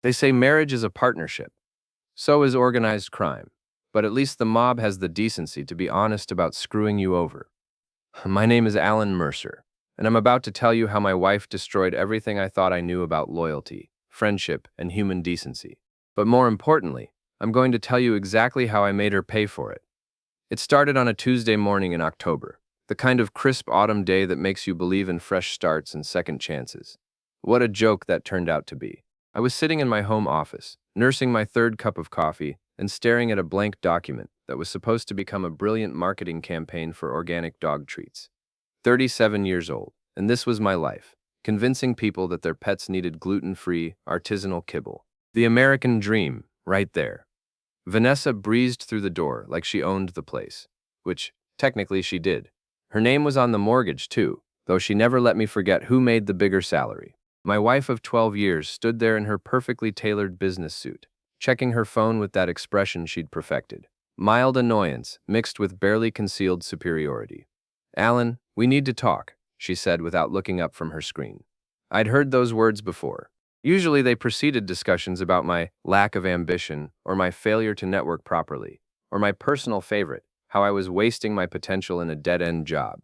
They say marriage is a partnership. So is organized crime. But at least the mob has the decency to be honest about screwing you over. My name is Alan Mercer, and I'm about to tell you how my wife destroyed everything I thought I knew about loyalty, friendship, and human decency. But more importantly, I'm going to tell you exactly how I made her pay for it. It started on a Tuesday morning in October, the kind of crisp autumn day that makes you believe in fresh starts and second chances. What a joke that turned out to be. I was sitting in my home office, nursing my third cup of coffee and staring at a blank document that was supposed to become a brilliant marketing campaign for organic dog treats. 37 years old, and this was my life, convincing people that their pets needed gluten-free, artisanal kibble. The American dream, right there. Vanessa breezed through the door like she owned the place, which, technically, she did. Her name was on the mortgage, too, though she never let me forget who made the bigger salary. My wife of 12 years stood there in her perfectly tailored business suit, checking her phone with that expression she'd perfected. Mild annoyance mixed with barely concealed superiority. "Alan, we need to talk," she said without looking up from her screen. I'd heard those words before. Usually they preceded discussions about my lack of ambition, or my failure to network properly, or my personal favorite, how I was wasting my potential in a dead-end job.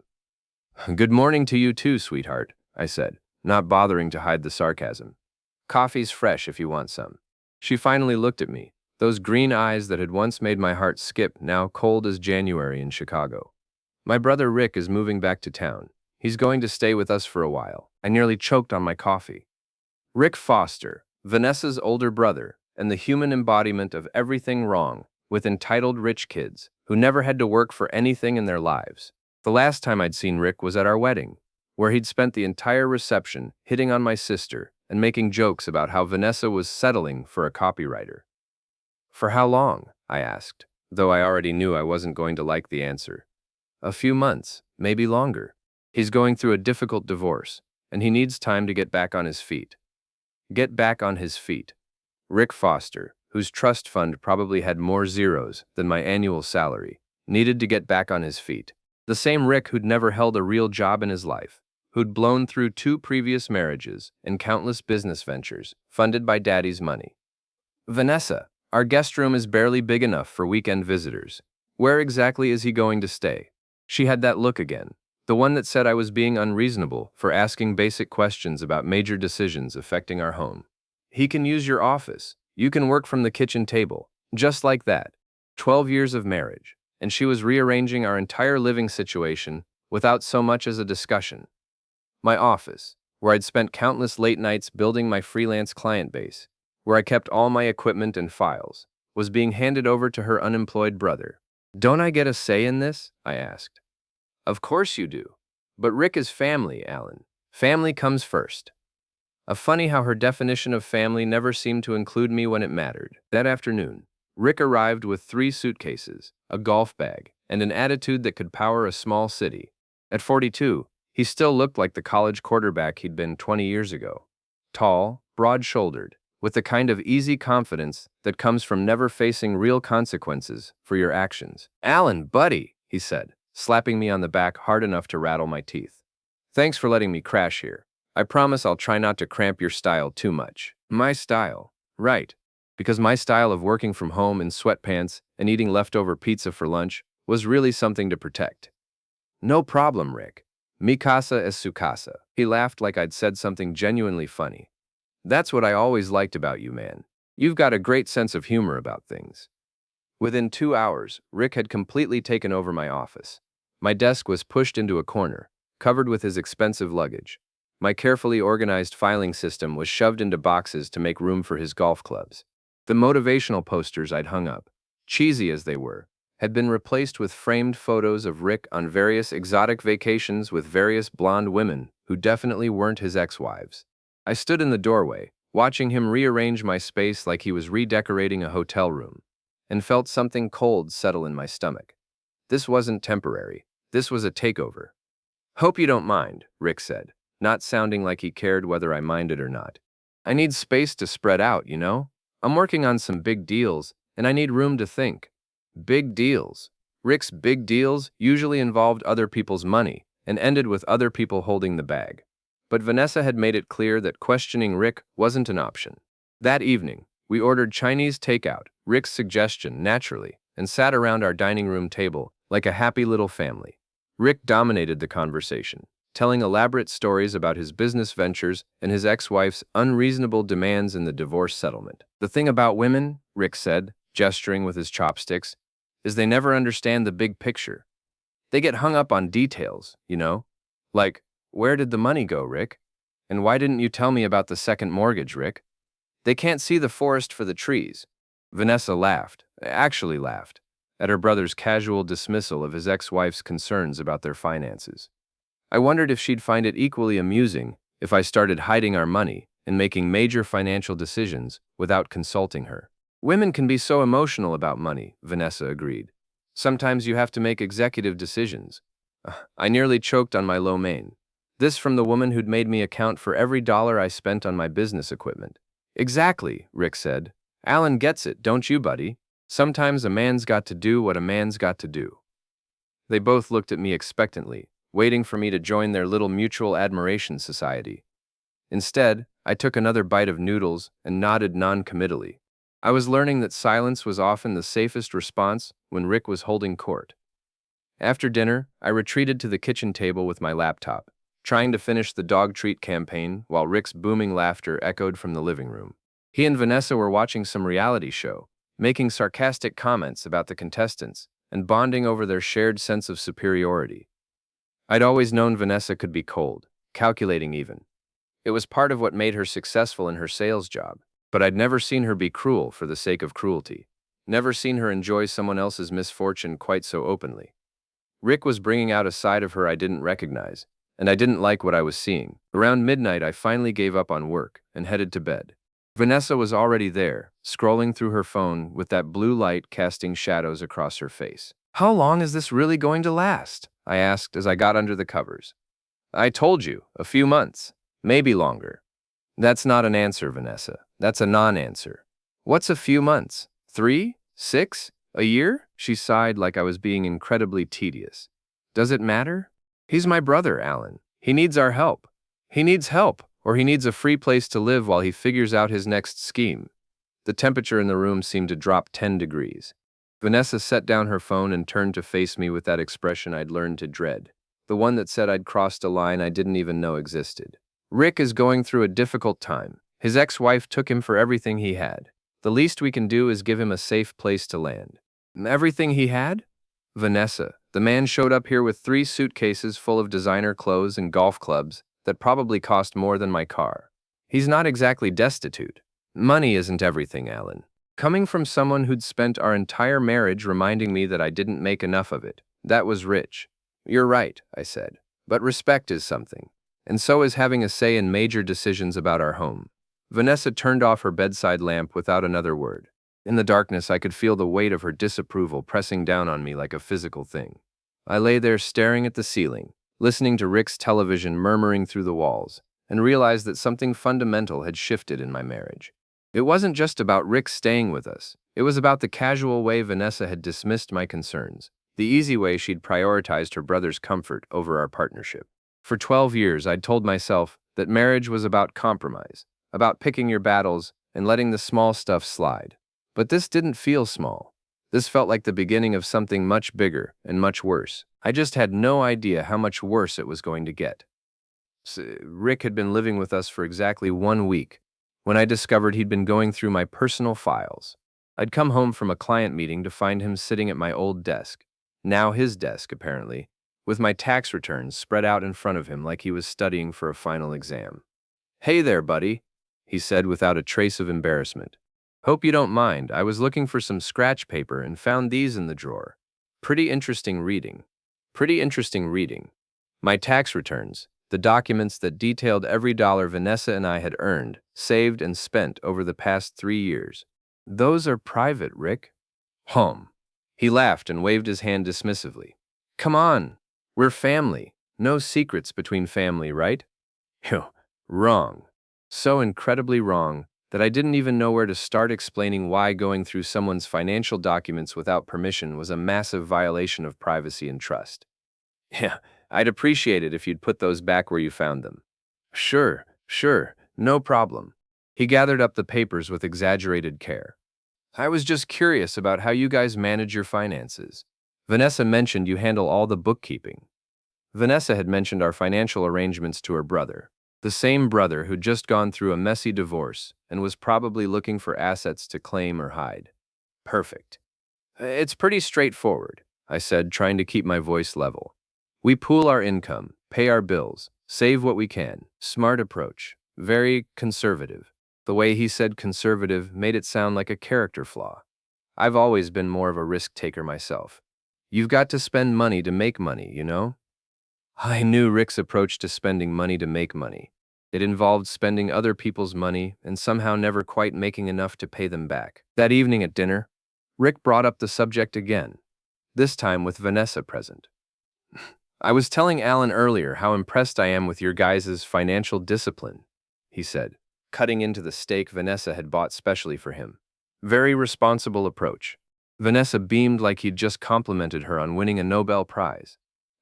"Good morning to you too, sweetheart," I said, not bothering to hide the sarcasm. "Coffee's fresh if you want some." She finally looked at me, those green eyes that had once made my heart skip now cold as January in Chicago. "My brother Rick is moving back to town. He's going to stay with us for a while." I nearly choked on my coffee. Rick Foster, Vanessa's older brother, and the human embodiment of everything wrong with entitled rich kids who never had to work for anything in their lives. The last time I'd seen Rick was at our wedding, where he'd spent the entire reception hitting on my sister and making jokes about how Vanessa was settling for a copywriter. "For how long?" I asked, though I already knew I wasn't going to like the answer. "A few months, maybe longer. He's going through a difficult divorce, and he needs time to get back on his feet." Get back on his feet. Rick Foster, whose trust fund probably had more zeros than my annual salary, needed to get back on his feet. The same Rick who'd never held a real job in his life, who'd blown through 2 previous marriages and countless business ventures funded by daddy's money. "Vanessa, our guest room is barely big enough for weekend visitors. Where exactly is he going to stay?" She had that look again. The one that said I was being unreasonable for asking basic questions about major decisions affecting our home. "He can use your office. You can work from the kitchen table." Just like that. 12 years of marriage, and she was rearranging our entire living situation without so much as a discussion. My office, where I'd spent countless late nights building my freelance client base, where I kept all my equipment and files, was being handed over to her unemployed brother. "Don't I get a say in this?" I asked. "Of course you do. But Rick is family, Alan. Family comes first." Funny how her definition of family never seemed to include me when it mattered. That afternoon, Rick arrived with 3 suitcases, a golf bag, and an attitude that could power a small city. At 42, he still looked like the college quarterback he'd been 20 years ago. Tall, broad-shouldered, with the kind of easy confidence that comes from never facing real consequences for your actions. "Alan, buddy," he said, slapping me on the back hard enough to rattle my teeth. "Thanks for letting me crash here. I promise I'll try not to cramp your style too much." My style. Right. Because my style of working from home in sweatpants and eating leftover pizza for lunch was really something to protect. "No problem, Rick. Mi casa es su casa." He laughed like I'd said something genuinely funny. "That's what I always liked about you, man. You've got a great sense of humor about things." Within 2 hours, Rick had completely taken over my office. My desk was pushed into a corner, covered with his expensive luggage. My carefully organized filing system was shoved into boxes to make room for his golf clubs. The motivational posters I'd hung up, cheesy as they were, had been replaced with framed photos of Rick on various exotic vacations with various blonde women who definitely weren't his ex-wives. I stood in the doorway, watching him rearrange my space like he was redecorating a hotel room, and felt something cold settle in my stomach. This wasn't temporary. This was a takeover. "Hope you don't mind," Rick said, not sounding like he cared whether I minded or not. "I need space to spread out, you know? I'm working on some big deals, and I need room to think." Big deals. Rick's big deals usually involved other people's money and ended with other people holding the bag. But Vanessa had made it clear that questioning Rick wasn't an option. That evening, we ordered Chinese takeout, Rick's suggestion, naturally, and sat around our dining room table like a happy little family. Rick dominated the conversation, telling elaborate stories about his business ventures and his ex-wife's unreasonable demands in the divorce settlement. The thing about women, Rick said, gesturing with his chopsticks, is they never understand the big picture. They get hung up on details, you know? Like, where did the money go, Rick? And why didn't you tell me about the second mortgage, Rick? They can't see the forest for the trees. Vanessa actually laughed, at her brother's casual dismissal of his ex-wife's concerns about their finances. I wondered if she'd find it equally amusing if I started hiding our money and making major financial decisions without consulting her. Women can be so emotional about money, Vanessa agreed. Sometimes you have to make executive decisions. I nearly choked on my lo mein. This from the woman who'd made me account for every dollar I spent on my business equipment. Exactly, Rick said. Alan gets it, don't you, buddy? Sometimes a man's got to do what a man's got to do. They both looked at me expectantly, waiting for me to join their little mutual admiration society. Instead, I took another bite of noodles and nodded non-committally. I was learning that silence was often the safest response when Rick was holding court. After dinner, I retreated to the kitchen table with my laptop, trying to finish the dog treat campaign while Rick's booming laughter echoed from the living room. He and Vanessa were watching some reality show, making sarcastic comments about the contestants and bonding over their shared sense of superiority. I'd always known Vanessa could be cold, calculating even. It was part of what made her successful in her sales job, but I'd never seen her be cruel for the sake of cruelty. Never seen her enjoy someone else's misfortune quite so openly. Rick was bringing out a side of her I didn't recognize, and I didn't like what I was seeing. Around midnight, I finally gave up on work and headed to bed. Vanessa was already there, scrolling through her phone with that blue light casting shadows across her face. How long is this really going to last? I asked as I got under the covers. I told you, a few months, maybe longer. That's not an answer, Vanessa. That's a non-answer. What's a few months? 3? 6? A year? She sighed like I was being incredibly tedious. Does it matter? He's my brother, Alan. He needs our help. He needs help, or he needs a free place to live while he figures out his next scheme. The temperature in the room seemed to drop 10 degrees. Vanessa set down her phone and turned to face me with that expression I'd learned to dread, the one that said I'd crossed a line I didn't even know existed. Rick is going through a difficult time. His ex-wife took him for everything he had. The least we can do is give him a safe place to land. Everything he had? Vanessa, the man showed up here with 3 suitcases full of designer clothes and golf clubs that probably cost more than my car. He's not exactly destitute. Money isn't everything, Alan. Coming from someone who'd spent our entire marriage reminding me that I didn't make enough of it, that was rich. You're right, I said. But respect is something. And so is having a say in major decisions about our home. Vanessa turned off her bedside lamp without another word. In the darkness, I could feel the weight of her disapproval pressing down on me like a physical thing. I lay there staring at the ceiling, listening to Rick's television murmuring through the walls, and realized that something fundamental had shifted in my marriage. It wasn't just about Rick staying with us. It was about the casual way Vanessa had dismissed my concerns, the easy way she'd prioritized her brother's comfort over our partnership. For 12 years, I'd told myself that marriage was about compromise, about picking your battles and letting the small stuff slide. But this didn't feel small. This felt like the beginning of something much bigger and much worse. I just had no idea how much worse it was going to get. Rick had been living with us for exactly 1 week when I discovered he'd been going through my personal files. I'd come home from a client meeting to find him sitting at my old desk, now his desk apparently, with my tax returns spread out in front of him like he was studying for a final exam. "Hey there, buddy," he said without a trace of embarrassment. "Hope you don't mind. I was looking for some scratch paper and found these in the drawer. Pretty interesting reading. Pretty interesting reading. My tax returns, the documents that detailed every dollar Vanessa and I had earned, saved, and spent over the past 3 years. Those are private, Rick." Hum. He laughed and waved his hand dismissively. "Come on. We're family. No secrets between family, right?" Phew. Wrong. So incredibly wrong that I didn't even know where to start explaining why going through someone's financial documents without permission was a massive violation of privacy and trust. "Yeah, I'd appreciate it if you'd put those back where you found them." Sure, no problem." He gathered up the papers with exaggerated care. I was just curious about how you guys manage your finances. Vanessa mentioned you handle all the bookkeeping. Vanessa had mentioned our financial arrangements to her brother, the same brother who'd just gone through a messy divorce and was probably looking for assets to claim or hide. Perfect. It's pretty straightforward, I said, trying to keep my voice level. We pool our income, pay our bills, save what we can. Smart approach. Very conservative. The way he said conservative made it sound like a character flaw. I've always been more of a risk taker myself. You've got to spend money to make money, you know? I knew Rick's approach to spending money to make money. It involved spending other people's money and somehow never quite making enough to pay them back. That evening at dinner, Rick brought up the subject again, this time with Vanessa present. I was telling Alan earlier how impressed I am with your guys' financial discipline, he said, cutting into the steak Vanessa had bought specially for him. Very responsible approach. Vanessa beamed like he'd just complimented her on winning a Nobel Prize.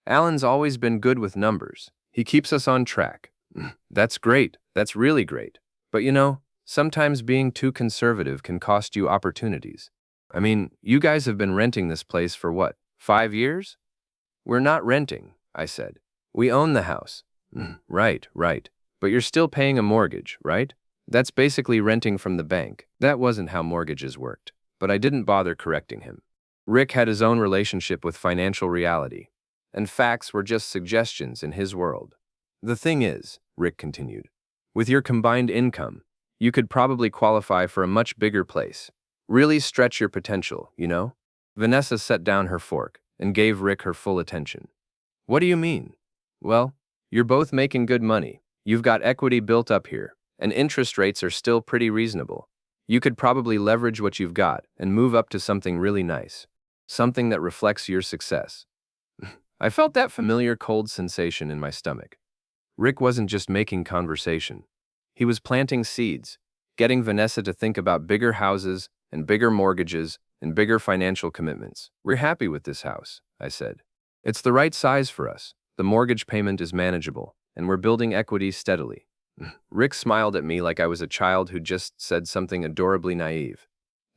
Alan's always been good with numbers. He keeps us on track. That's great. That's really great. But you know, sometimes being too conservative can cost you opportunities. I mean, you guys have been renting this place for what, 5 years? We're not renting, I said. We own the house. Right. But you're still paying a mortgage, right? That's basically renting from the bank. That wasn't how mortgages worked, but I didn't bother correcting him. Rick had his own relationship with financial reality, and facts were just suggestions in his world. The thing is, Rick continued, with your combined income, you could probably qualify for a much bigger place. Really stretch your potential, you know? Vanessa set down her fork and gave Rick her full attention. What do you mean? Well, you're both making good money. You've got equity built up here, and interest rates are still pretty reasonable. You could probably leverage what you've got and move up to something really nice. Something that reflects your success. I felt that familiar cold sensation in my stomach. Rick wasn't just making conversation. He was planting seeds, getting Vanessa to think about bigger houses and bigger mortgages and bigger financial commitments. We're happy with this house, I said. It's the right size for us. The mortgage payment is manageable, and we're building equity steadily. Rick smiled at me like I was a child who just said something adorably naive.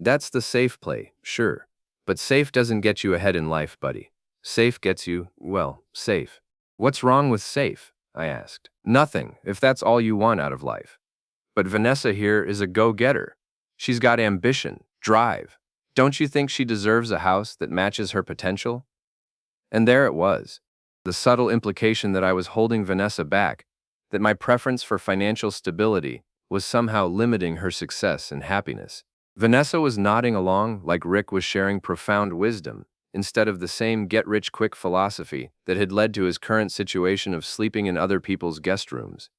That's the safe play, sure. But safe doesn't get you ahead in life, buddy. Safe gets you, well, safe. What's wrong with safe? I asked. Nothing, if that's all you want out of life. But Vanessa here is a go-getter. She's got ambition, drive. Don't you think she deserves a house that matches her potential? And there it was, the subtle implication that I was holding Vanessa back, that my preference for financial stability was somehow limiting her success and happiness. Vanessa was nodding along like Rick was sharing profound wisdom, instead of the same get-rich-quick philosophy that had led to his current situation of sleeping in other people's guest rooms.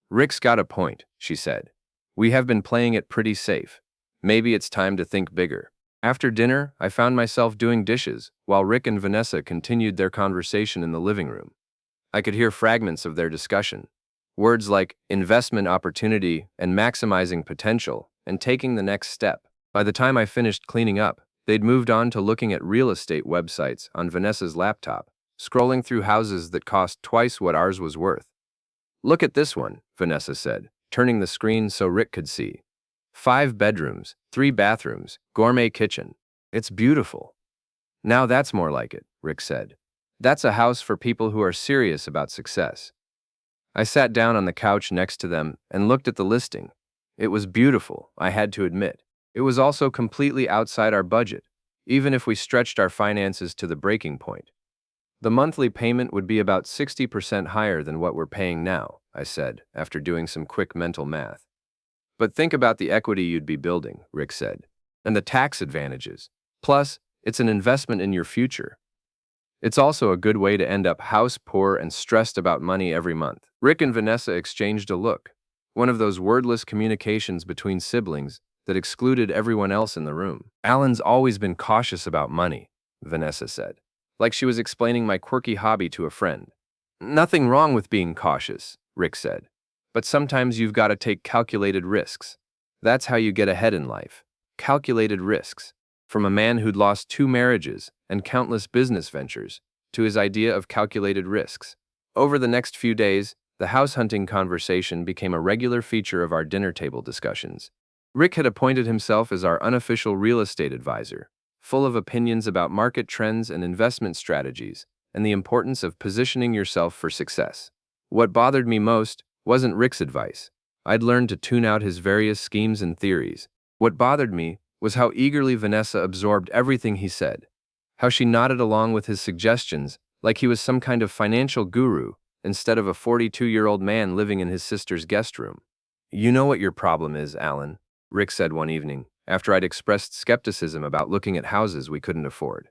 Rick's got a point, she said. We have been playing it pretty safe. Maybe it's time to think bigger. After dinner, I found myself doing dishes, while Rick and Vanessa continued their conversation in the living room. I could hear fragments of their discussion. Words like investment opportunity and maximizing potential and taking the next step. By the time I finished cleaning up, they'd moved on to looking at real estate websites on Vanessa's laptop, scrolling through houses that cost twice what ours was worth. Look at this one, Vanessa said, turning the screen so Rick could see. 5 bedrooms, 3 bathrooms, gourmet kitchen. It's beautiful. Now that's more like it, Rick said. That's a house for people who are serious about success. I sat down on the couch next to them and looked at the listing. It was beautiful, I had to admit. It was also completely outside our budget, even if we stretched our finances to the breaking point. The monthly payment would be about 60% higher than what we're paying now, I said, after doing some quick mental math. But think about the equity you'd be building, Rick said, and the tax advantages. Plus, it's an investment in your future. It's also a good way to end up house poor and stressed about money every month. Rick and Vanessa exchanged a look, one of those wordless communications between siblings that excluded everyone else in the room. Alan's always been cautious about money, Vanessa said, like she was explaining my quirky hobby to a friend. Nothing wrong with being cautious, Rick said, but sometimes you've got to take calculated risks. That's how you get ahead in life. Calculated risks. From a man who'd lost 2 marriages and countless business ventures to his idea of calculated risks. Over the next few days, The house hunting conversation became a regular feature of our dinner table discussions. Rick had appointed himself as our unofficial real estate advisor, full of opinions about market trends and investment strategies, and the importance of positioning yourself for success. What bothered me most wasn't Rick's advice. I'd learned to tune out his various schemes and theories. What bothered me was how eagerly Vanessa absorbed everything he said, how she nodded along with his suggestions like he was some kind of financial guru instead of a 42-year-old man living in his sister's guest room. "You know what your problem is, Alan," Rick said one evening, after I'd expressed skepticism about looking at houses we couldn't afford.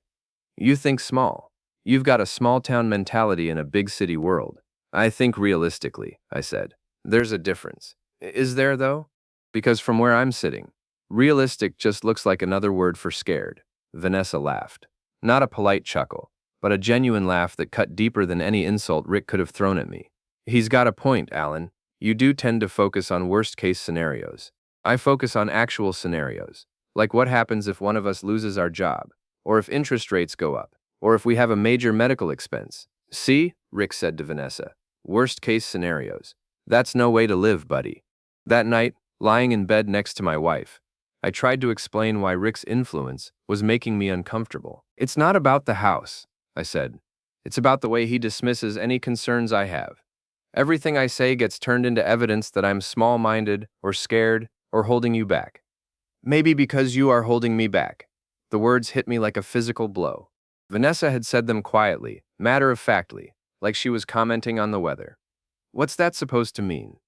"You think small. You've got a small-town mentality in a big-city world." "I think realistically," I said. "There's a difference." "Is there, though?" "Because from where I'm sitting, realistic just looks like another word for scared." Vanessa laughed. Not a polite chuckle, but a genuine laugh that cut deeper than any insult Rick could have thrown at me. "He's got a point, Alan. You do tend to focus on worst-case scenarios. I focus on actual scenarios, like what happens if one of us loses our job, or if interest rates go up, or if we have a major medical expense." "See," Rick said to Vanessa, "worst-case scenarios. That's no way to live, buddy." That night, lying in bed next to my wife, I tried to explain why Rick's influence was making me uncomfortable. "It's not about the house," I said. "It's about the way he dismisses any concerns I have. Everything I say gets turned into evidence that I'm small-minded or scared or holding you back. Maybe because you are holding me back." The words hit me like a physical blow. Vanessa had said them quietly, matter-of-factly, like she was commenting on the weather. What's that supposed to mean?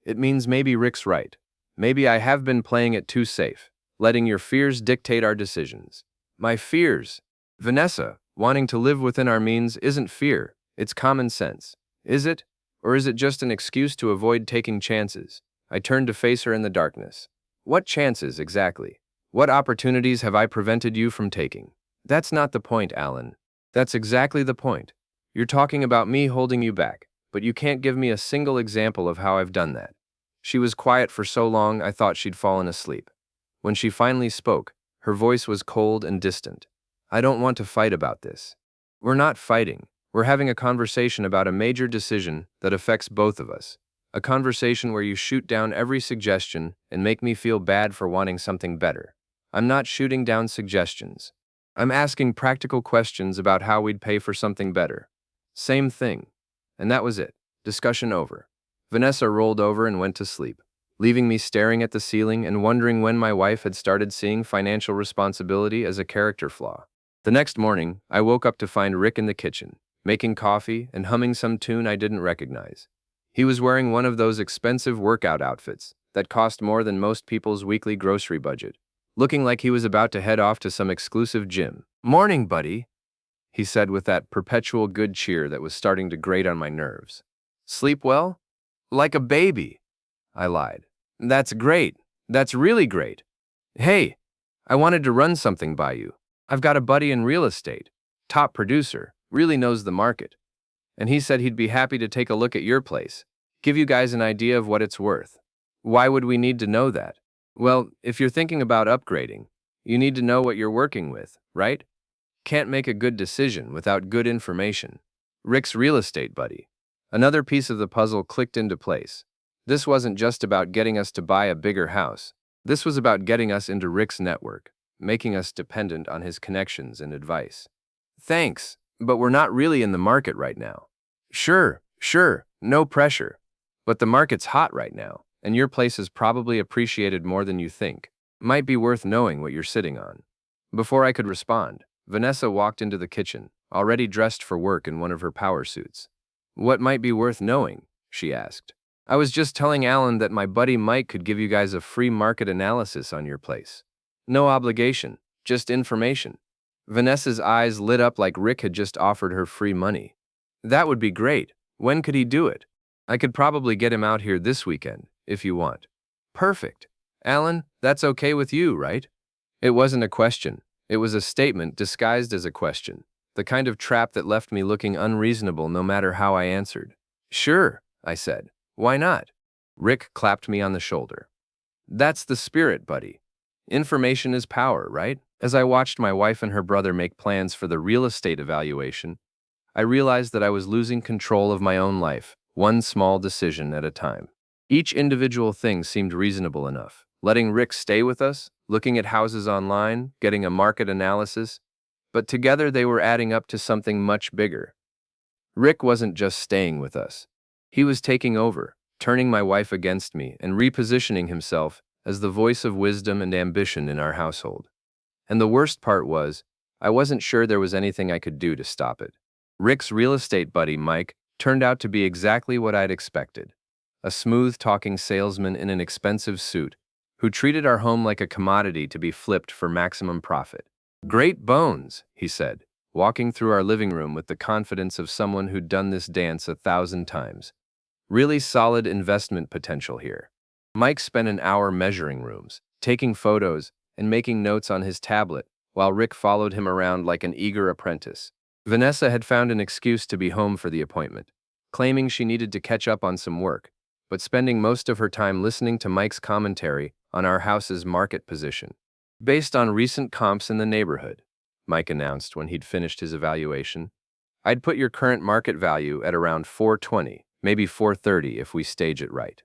It means maybe Rick's right. Maybe I have been playing it too safe, letting your fears dictate our decisions. My fears? Vanessa, wanting to live within our means isn't fear, it's common sense. Is it? Or is it just an excuse to avoid taking chances? I turned to face her in the darkness. What chances, exactly? What opportunities have I prevented you from taking? That's not the point, Alan. That's exactly the point. You're talking about me holding you back, but you can't give me a single example of how I've done that. She was quiet for so long I thought she'd fallen asleep. When she finally spoke, her voice was cold and distant. "I don't want to fight about this." "We're not fighting. We're having a conversation about a major decision that affects both of us. A conversation where you shoot down every suggestion and make me feel bad for wanting something better. I'm not shooting down suggestions. I'm asking practical questions about how we'd pay for something better." Same thing. And that was it. Discussion over. Vanessa rolled over and went to sleep, leaving me staring at the ceiling and wondering when my wife had started seeing financial responsibility as a character flaw. The next morning, I woke up to find Rick in the kitchen, making coffee and humming some tune I didn't recognize. He was wearing one of those expensive workout outfits that cost more than most people's weekly grocery budget, looking like he was about to head off to some exclusive gym. "Morning, buddy," he said with that perpetual good cheer that was starting to grate on my nerves. "Sleep well?" "Like a baby," I lied. "That's great. That's really great. Hey, I wanted to run something by you. I've got a buddy in real estate, top producer, really knows the market. And he said he'd be happy to take a look at your place, give you guys an idea of what it's worth." "Why would we need to know that?" "Well, if you're thinking about upgrading, you need to know what you're working with, right? Can't make a good decision without good information." Rick's real estate buddy. Another piece of the puzzle clicked into place. This wasn't just about getting us to buy a bigger house. This was about getting us into Rick's network, making us dependent on his connections and advice. "Thanks, but we're not really in the market right now." Sure, no pressure. But the market's hot right now, and your place is probably appreciated more than you think. Might be worth knowing what you're sitting on." Before I could respond, Vanessa walked into the kitchen, already dressed for work in one of her power suits. "What might be worth knowing?" she asked. "I was just telling Alan that my buddy Mike could give you guys a free market analysis on your place. No obligation, just information." Vanessa's eyes lit up like Rick had just offered her free money. "That would be great. When could he do it?" "I could probably get him out here this weekend, if you want." "Perfect. Alan, that's okay with you, right?" It wasn't a question. It was a statement disguised as a question. The kind of trap that left me looking unreasonable no matter how I answered. "Sure," I said. "Why not?" Rick clapped me on the shoulder. "That's the spirit, buddy. Information is power, right?" As I watched my wife and her brother make plans for the real estate evaluation, I realized that I was losing control of my own life, one small decision at a time. Each individual thing seemed reasonable enough. Letting Rick stay with us, looking at houses online, getting a market analysis, but together they were adding up to something much bigger. Rick wasn't just staying with us. He was taking over, turning my wife against me and repositioning himself as the voice of wisdom and ambition in our household. And the worst part was, I wasn't sure there was anything I could do to stop it. Rick's real estate buddy, Mike, turned out to be exactly what I'd expected. A smooth-talking salesman in an expensive suit who treated our home like a commodity to be flipped for maximum profit. "Great bones," he said, walking through our living room with the confidence of someone who'd done this dance 1,000 times. "Really solid investment potential here." Mike spent an hour measuring rooms, taking photos, and making notes on his tablet, while Rick followed him around like an eager apprentice. Vanessa had found an excuse to be home for the appointment, claiming she needed to catch up on some work, but spending most of her time listening to Mike's commentary on our house's market position. "Based on recent comps in the neighborhood," Mike announced when he'd finished his evaluation, "I'd put your current market value at around 420, maybe 430 if we stage it right."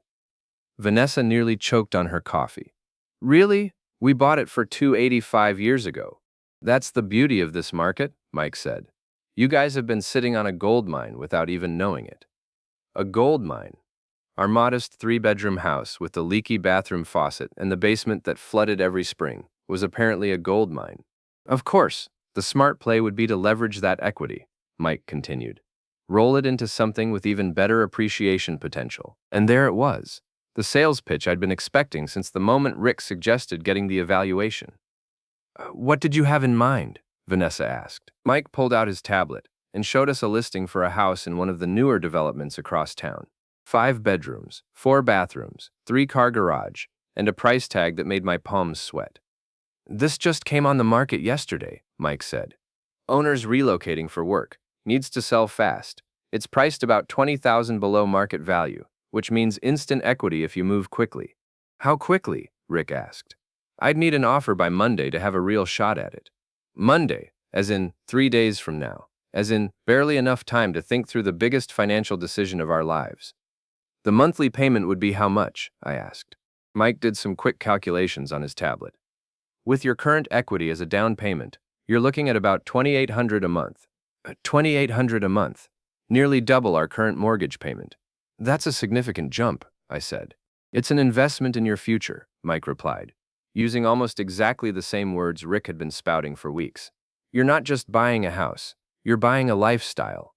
Vanessa nearly choked on her coffee. "Really? We bought it for 285 years ago." "That's the beauty of this market," Mike said. "You guys have been sitting on a gold mine without even knowing it." A gold mine. Our modest 3-bedroom house with the leaky bathroom faucet and the basement that flooded every spring was apparently a gold mine. "Of course, the smart play would be to leverage that equity," Mike continued. "Roll it into something with even better appreciation potential." And there it was, the sales pitch I'd been expecting since the moment Rick suggested getting the evaluation. "What did you have in mind?" Vanessa asked. Mike pulled out his tablet and showed us a listing for a house in one of the newer developments across town. 5 bedrooms, 4 bathrooms, 3-car garage, and a price tag that made my palms sweat. "This just came on the market yesterday," Mike said. "Owner's relocating for work, needs to sell fast. It's priced about $20,000 below market value, which means instant equity if you move quickly." "How quickly?" Rick asked. "I'd need an offer by Monday to have a real shot at it." "Monday, as in 3 days from now, as in barely enough time to think through the biggest financial decision of our lives." "The monthly payment would be how much?" I asked. Mike did some quick calculations on his tablet. "With your current equity as a down payment, you're looking at about $2,800 a month." $2,800 a month, nearly double our current mortgage payment." "That's a significant jump," I said. "It's an investment in your future," Mike replied, using almost exactly the same words Rick had been spouting for weeks. "You're not just buying a house, you're buying a lifestyle."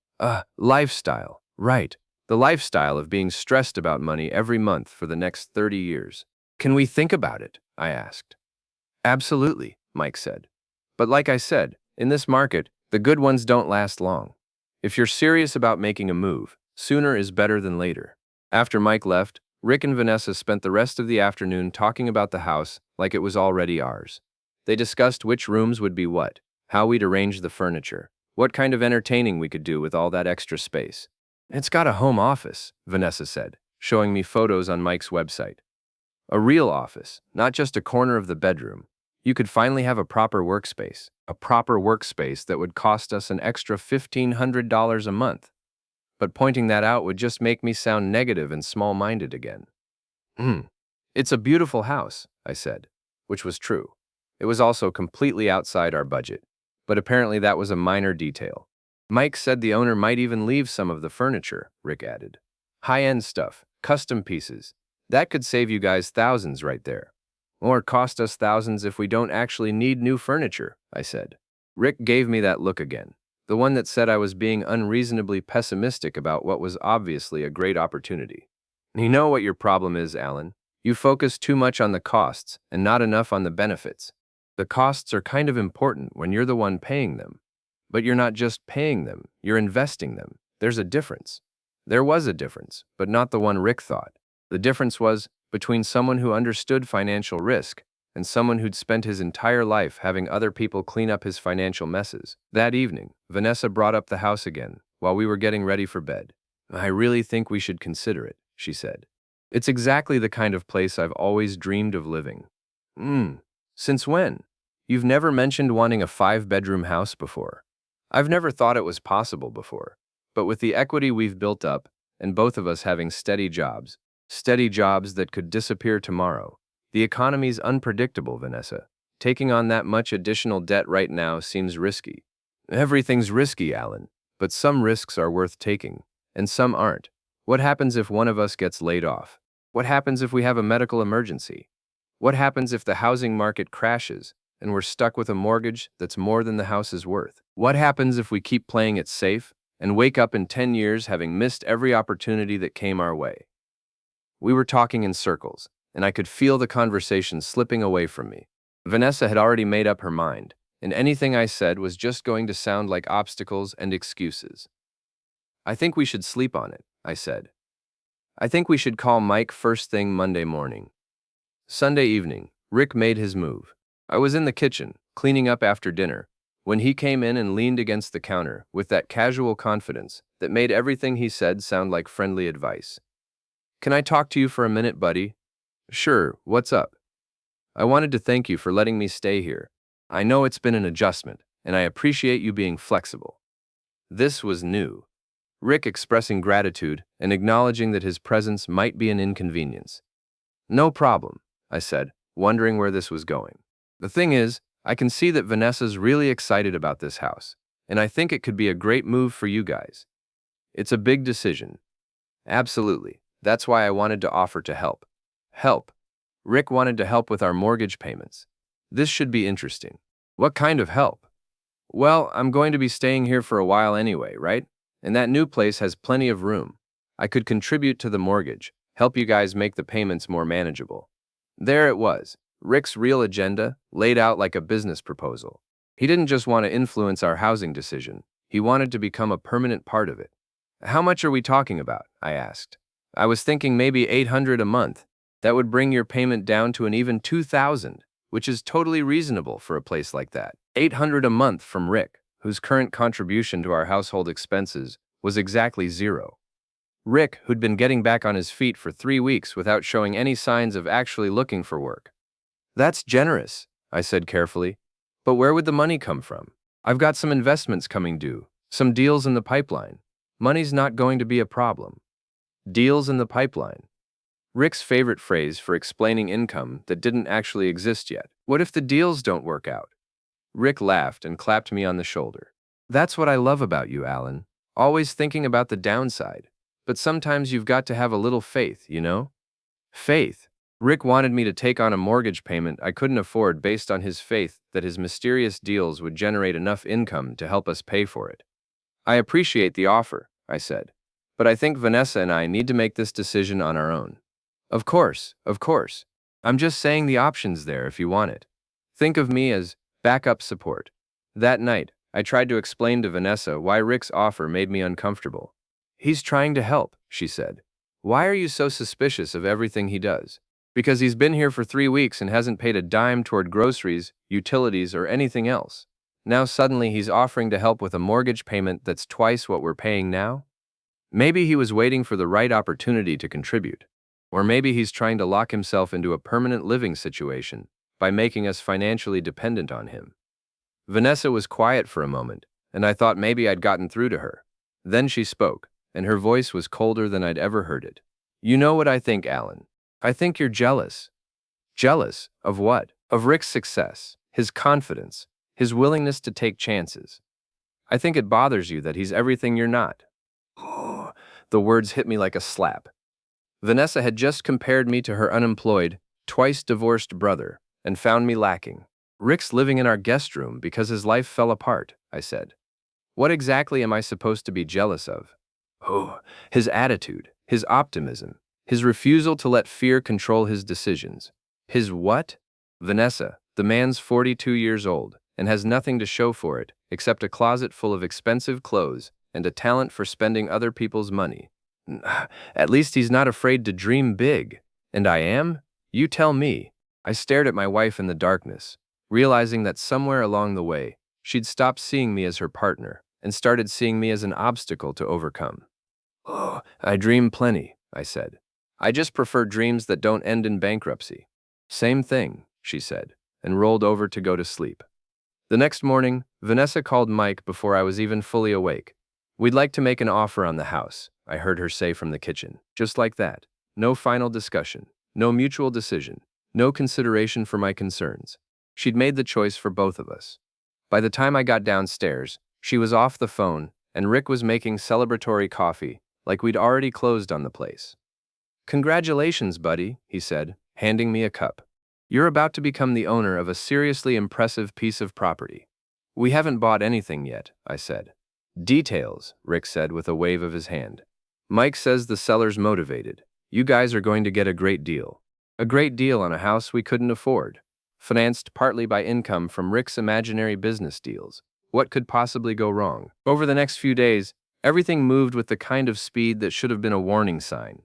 Lifestyle, right. The lifestyle of being stressed about money every month for the next 30 years. "Can we think about it?" I asked. "Absolutely," Mike said. "But like I said, in this market, the good ones don't last long. If you're serious about making a move, sooner is better than later." After Mike left, Rick and Vanessa spent the rest of the afternoon talking about the house like it was already ours. They discussed which rooms would be what, how we'd arrange the furniture, what kind of entertaining we could do with all that extra space. "It's got a home office," Vanessa said, showing me photos on Mike's website. "A real office, not just a corner of the bedroom. You could finally have a proper workspace that would cost us an extra $1,500 a month." But pointing that out would just make me sound negative and small-minded again. "It's a beautiful house," I said, which was true. It was also completely outside our budget, but apparently that was a minor detail. "Mike said the owner might even leave some of the furniture," Rick added. "High-end stuff, custom pieces. That could save you guys thousands right there. Or cost us thousands if we don't actually need new furniture," I said. Rick gave me that look again, the one that said I was being unreasonably pessimistic about what was obviously a great opportunity. "You know what your problem is, Alan. You focus too much on the costs and not enough on the benefits. The costs are kind of important when you're the one paying them. But you're not just paying them, you're investing them. There's a difference." There was a difference, but not the one Rick thought. The difference was between someone who understood financial risk and someone who'd spent his entire life having other people clean up his financial messes. That evening, Vanessa brought up the house again while we were getting ready for bed. "I really think we should consider it," she said. "It's exactly the kind of place I've always dreamed of living." Since when? You've never mentioned wanting a 5-bedroom house before." "I've never thought it was possible before. But with the equity we've built up and both of us having steady jobs. Steady jobs that could disappear tomorrow. The economy's unpredictable, Vanessa. Taking on that much additional debt right now seems risky. Everything's risky, Alan, but some risks are worth taking, and some aren't. What happens if one of us gets laid off? What happens if we have a medical emergency? What happens if the housing market crashes and we're stuck with a mortgage that's more than the house is worth? What happens if we keep playing it safe and wake up in 10 years having missed every opportunity that came our way? We were talking in circles, and I could feel the conversation slipping away from me. Vanessa had already made up her mind, and anything I said was just going to sound like obstacles and excuses. I think we should sleep on it, I said. I think we should call Mike first thing Monday morning. Sunday evening, Rick made his move. I was in the kitchen, cleaning up after dinner, when he came in and leaned against the counter with that casual confidence that made everything he said sound like friendly advice. "Can I talk to you for a minute, buddy?" "Sure, what's up?" "I wanted to thank you for letting me stay here. I know it's been an adjustment, and I appreciate you being flexible." This was new. Rick expressing gratitude and acknowledging that his presence might be an inconvenience. "No problem," I said, wondering where this was going. "The thing is, I can see that Vanessa's really excited about this house, and I think it could be a great move for you guys. It's a big decision." "Absolutely. That's why I wanted to offer to help." "Help?" Rick wanted to help with our mortgage payments. This should be interesting. "What kind of help?" "Well, I'm going to be staying here for a while anyway, right? And that new place has plenty of room. I could contribute to the mortgage, help you guys make the payments more manageable." There it was, Rick's real agenda, laid out like a business proposal. He didn't just want to influence our housing decision, he wanted to become a permanent part of it. "How much are we talking about?" I asked. "I was thinking maybe $800 a month. That would bring your payment down to an even $2,000, which is totally reasonable for a place like that." $800 a month from Rick, whose current contribution to our household expenses was exactly zero. Rick, who'd been getting back on his feet for 3 weeks without showing any signs of actually looking for work. "That's generous," I said carefully. "But where would the money come from? I've got some investments coming due, some deals in the pipeline. Money's not going to be a problem." Deals in the pipeline. Rick's favorite phrase for explaining income that didn't actually exist yet. "What if the deals don't work out?" Rick laughed and clapped me on the shoulder. "That's what I love about you, Alan. Always thinking about the downside. But sometimes you've got to have a little faith, you know?" Faith. Rick wanted me to take on a mortgage payment I couldn't afford based on his faith that his mysterious deals would generate enough income to help us pay for it. "I appreciate the offer," I said. "But I think Vanessa and I need to make this decision on our own." Of course, of course. I'm just saying the option's there if you want it. Think of me as backup support." That night, I tried to explain to Vanessa why Rick's offer made me uncomfortable. "He's trying to help," she said. "Why are you so suspicious of everything he does?" "Because he's been here for 3 weeks and hasn't paid a dime toward groceries, utilities, or anything else. Now suddenly he's offering to help with a mortgage payment that's twice what we're paying now?" Maybe he was waiting for the right opportunity to contribute. Or maybe he's trying to lock himself into a permanent living situation by making us financially dependent on him. Vanessa was quiet for a moment, and I thought maybe I'd gotten through to her. Then she spoke, and her voice was colder than I'd ever heard it. "You know what I think, Alan? I think you're jealous." "Jealous? Of what?" "Of Rick's success, his confidence, his willingness to take chances. I think it bothers you that he's everything you're not." The words hit me like a slap. Vanessa had just compared me to her unemployed, twice-divorced brother and found me lacking. "Rick's living in our guest room because his life fell apart," I said. "What exactly am I supposed to be jealous of?" "Oh, his attitude, his optimism, his refusal to let fear control his decisions." "His what?" "Vanessa, the man's 42 years old and has nothing to show for it except a closet full of expensive clothes and a talent for spending other people's money. At least he's not afraid to dream big. And I am? You tell me." I stared at my wife in the darkness, realizing that somewhere along the way, she'd stopped seeing me as her partner and started seeing me as an obstacle to overcome. "Oh, I dream plenty," I said. "I just prefer dreams that don't end in bankruptcy." "Same thing," she said, and rolled over to go to sleep. The next morning, Vanessa called Mike before I was even fully awake. We'd like to make an offer on the house, I heard her say from the kitchen. Just like that. No final discussion. No mutual decision. No consideration for my concerns. She'd made the choice for both of us. By the time I got downstairs, she was off the phone, and Rick was making celebratory coffee, like we'd already closed on the place. Congratulations, buddy, he said, handing me a cup. You're about to become the owner of a seriously impressive piece of property. We haven't bought anything yet, I said. Details, Rick said with a wave of his hand. Mike says the seller's motivated. You guys are going to get a great deal. A great deal on a house we couldn't afford. Financed partly by income from Rick's imaginary business deals. What could possibly go wrong? Over the next few days, everything moved with the kind of speed that should have been a warning sign.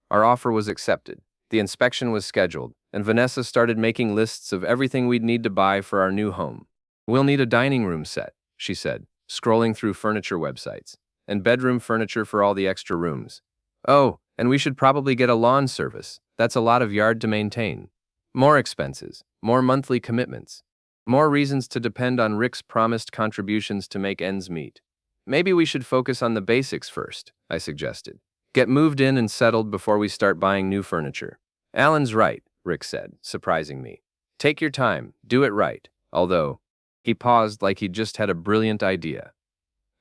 Our offer was accepted. The inspection was scheduled, and Vanessa started making lists of everything we'd need to buy for our new home. We'll need a dining room set, she said, scrolling through furniture websites, and bedroom furniture for all the extra rooms. Oh, and we should probably get a lawn service. That's a lot of yard to maintain. More expenses, more monthly commitments, more reasons to depend on Rick's promised contributions to make ends meet. Maybe we should focus on the basics first, I suggested. Get moved in and settled before we start buying new furniture. Alan's right, Rick said, surprising me. Take your time, do it right, although, he paused like he'd just had a brilliant idea.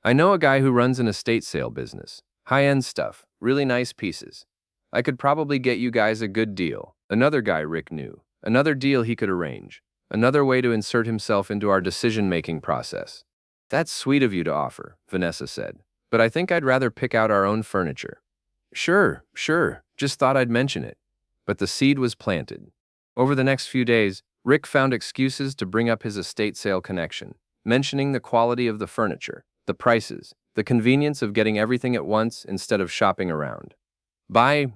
I know a guy who runs an estate sale business. High-end stuff, really nice pieces. I could probably get you guys a good deal. Another guy Rick knew. Another deal he could arrange. Another way to insert himself into our decision-making process. That's sweet of you to offer, Vanessa said. But I think I'd rather pick out our own furniture. Sure, just thought I'd mention it. But the seed was planted. Over the next few days, Rick found excuses to bring up his estate sale connection, mentioning the quality of the furniture, the prices, the convenience of getting everything at once instead of shopping around. By